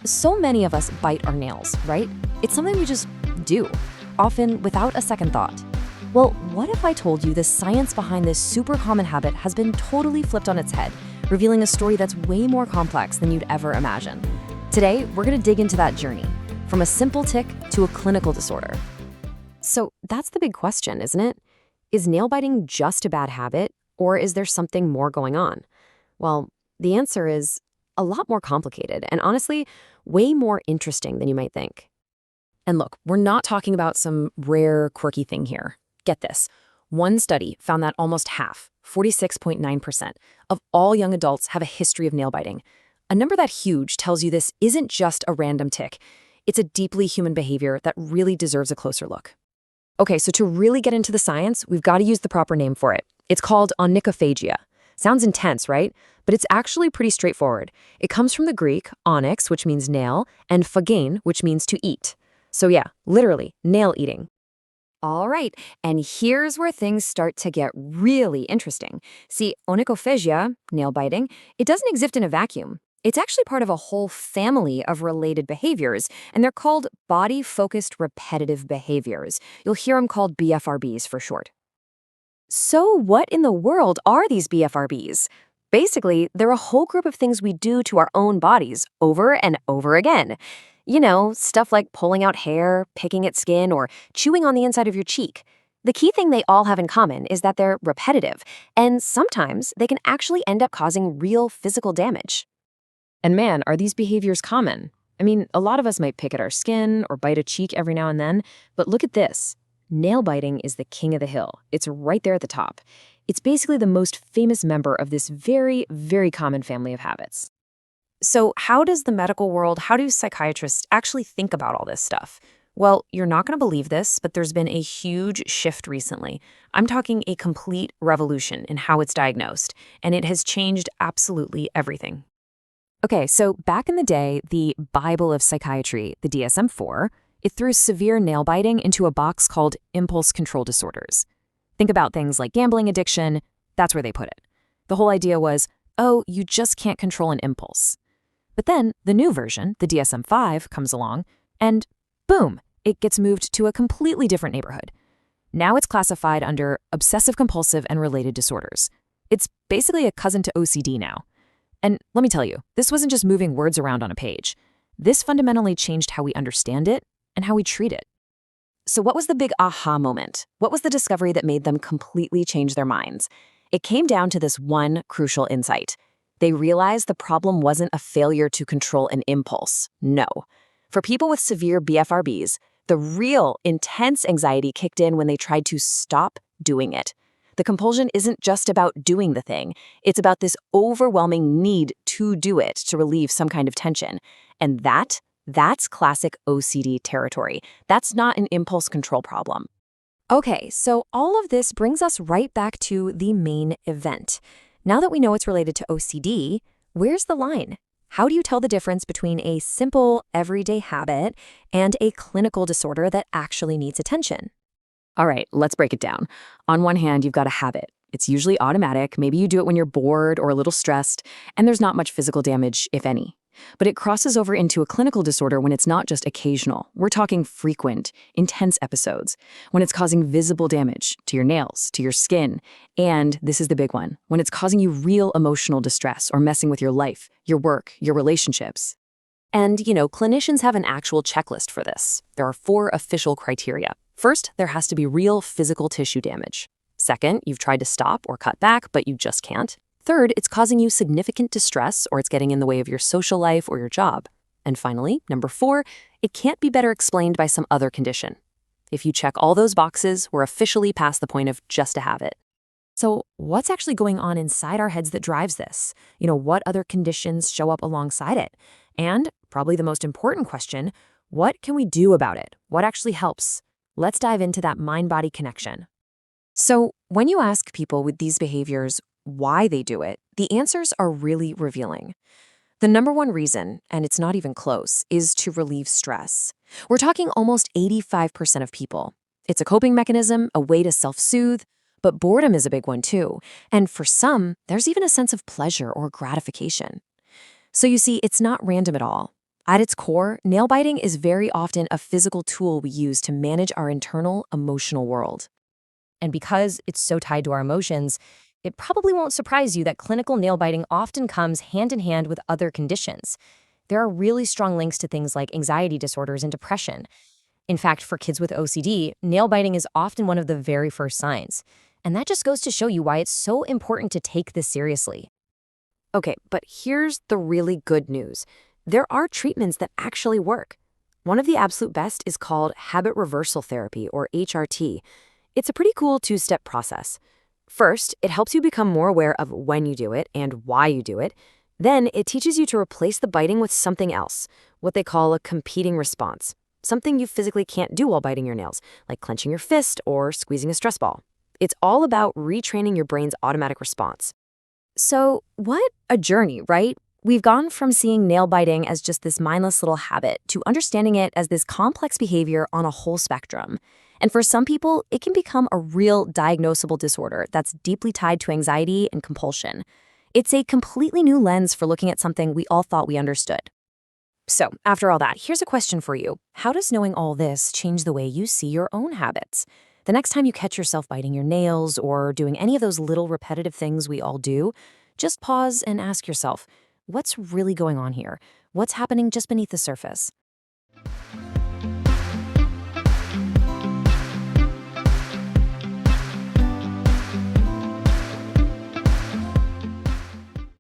So many of us bite our nails, right? It's something we just do, often without a second thought. Well, what if I told you the science behind this super common habit has been totally flipped on its head, revealing a story that's way more complex than you'd ever imagine? Today, we're going to dig into that journey, from a simple tic to a clinical disorder. So that's the big question, isn't it? Is nail biting just a bad habit, or is there something more going on? Well, the answer is a lot more complicated and honestly, way more interesting than you might think. And look, we're not talking about some rare, quirky thing here. Get this. One study found that almost half, 46.9%, of all young adults have a history of nail biting. A number that huge tells you this isn't just a random tic. It's a deeply human behavior that really deserves a closer look. Okay, so to really get into the science, we've got to use the proper name for it. It's called onychophagia. Sounds intense, right? But it's actually pretty straightforward. It comes from the Greek, onyx, which means nail, and phagein, which means to eat. So yeah, literally, nail eating. All right, and here's where things start to get really interesting. See, onychophagia, nail biting, it doesn't exist in a vacuum. It's actually part of a whole family of related behaviors, and they're called body-focused repetitive behaviors. You'll hear them called BFRBs for short. So what in the world are these BFRBs? Basically, they're a whole group of things we do to our own bodies over and over again. Stuff like pulling out hair, picking at skin, or chewing on the inside of your cheek. The key thing they all have in common is that they're repetitive, and sometimes they can actually end up causing real physical damage. And man, are these behaviors common? I mean, a lot of us might pick at our skin or bite a cheek every now and then, but look at this. Nail biting is the king of the hill. It's right there at the top. It's basically the most famous member of this very, very common family of habits. So how does the medical world, how do psychiatrists actually think about all this stuff? Well, you're not going to believe this, but there's been a huge shift recently. I'm talking a complete revolution in how it's diagnosed, and it has changed absolutely everything. Okay, so back in the day, the Bible of psychiatry, the DSM-4, it threw severe nail biting into a box called impulse control disorders. Think about things like gambling addiction. That's where they put it. The whole idea was, oh, you just can't control an impulse. But then the new version, the DSM-5, comes along, and boom, it gets moved to a completely different neighborhood. Now it's classified under obsessive-compulsive and related disorders. It's basically a cousin to OCD now. And let me tell you, this wasn't just moving words around on a page. This fundamentally changed how we understand it and how we treat it. So what was the big aha moment? What was the discovery that made them completely change their minds? It came down to this one crucial insight. They realized the problem wasn't a failure to control an impulse. No. For people with severe BFRBs, the real intense anxiety kicked in when they tried to stop doing it. The compulsion isn't just about doing the thing. It's about this overwhelming need to do it to relieve some kind of tension. And that's classic OCD territory. That's not an impulse control problem. Okay, so all of this brings us right back to the main event. Now that we know it's related to OCD, where's the line? How do you tell the difference between a simple, everyday habit and a clinical disorder that actually needs attention? All right, let's break it down. On one hand, you've got a habit. It's usually automatic. Maybe you do it when you're bored or a little stressed, and there's not much physical damage, if any. But it crosses over into a clinical disorder when it's not just occasional. We're talking frequent, intense episodes, when it's causing visible damage to your nails, to your skin, and this is the big one, when it's causing you real emotional distress or messing with your life, your work, your relationships. And, clinicians have an actual checklist for this. There are 4 official criteria. First, there has to be real physical tissue damage. Second, you've tried to stop or cut back, but you just can't. Third, it's causing you significant distress or it's getting in the way of your social life or your job. And finally, number 4, it can't be better explained by some other condition. If you check all those boxes, we're officially past the point of just a habit. So what's actually going on inside our heads that drives this? What other conditions show up alongside it? And probably the most important question, what can we do about it? What actually helps? Let's dive into that mind-body connection. So when you ask people with these behaviors why they do it, the answers are really revealing. The number one reason, and it's not even close, is to relieve stress. We're talking almost 85% of people. It's a coping mechanism, a way to self-soothe, but boredom is a big one too. And for some, there's even a sense of pleasure or gratification. So you see, it's not random at all. At its core, nail biting is very often a physical tool we use to manage our internal emotional world. And because it's so tied to our emotions, it probably won't surprise you that clinical nail biting often comes hand in hand with other conditions. There are really strong links to things like anxiety disorders and depression. In fact, for kids with OCD, nail biting is often one of the very first signs. And that just goes to show you why it's so important to take this seriously. Okay, but here's the really good news. There are treatments that actually work. One of the absolute best is called habit reversal therapy, or HRT. It's a pretty cool two-step process. First, it helps you become more aware of when you do it and why you do it. Then, it teaches you to replace the biting with something else, what they call a competing response, something you physically can't do while biting your nails, like clenching your fist or squeezing a stress ball. It's all about retraining your brain's automatic response. So, what a journey, right? We've gone from seeing nail biting as just this mindless little habit to understanding it as this complex behavior on a whole spectrum. And for some people, it can become a real diagnosable disorder that's deeply tied to anxiety and compulsion. It's a completely new lens for looking at something we all thought we understood. So, after all that, here's a question for you. How does knowing all this change the way you see your own habits? The next time you catch yourself biting your nails or doing any of those little repetitive things we all do, just pause and ask yourself, what's really going on here? What's happening just beneath the surface?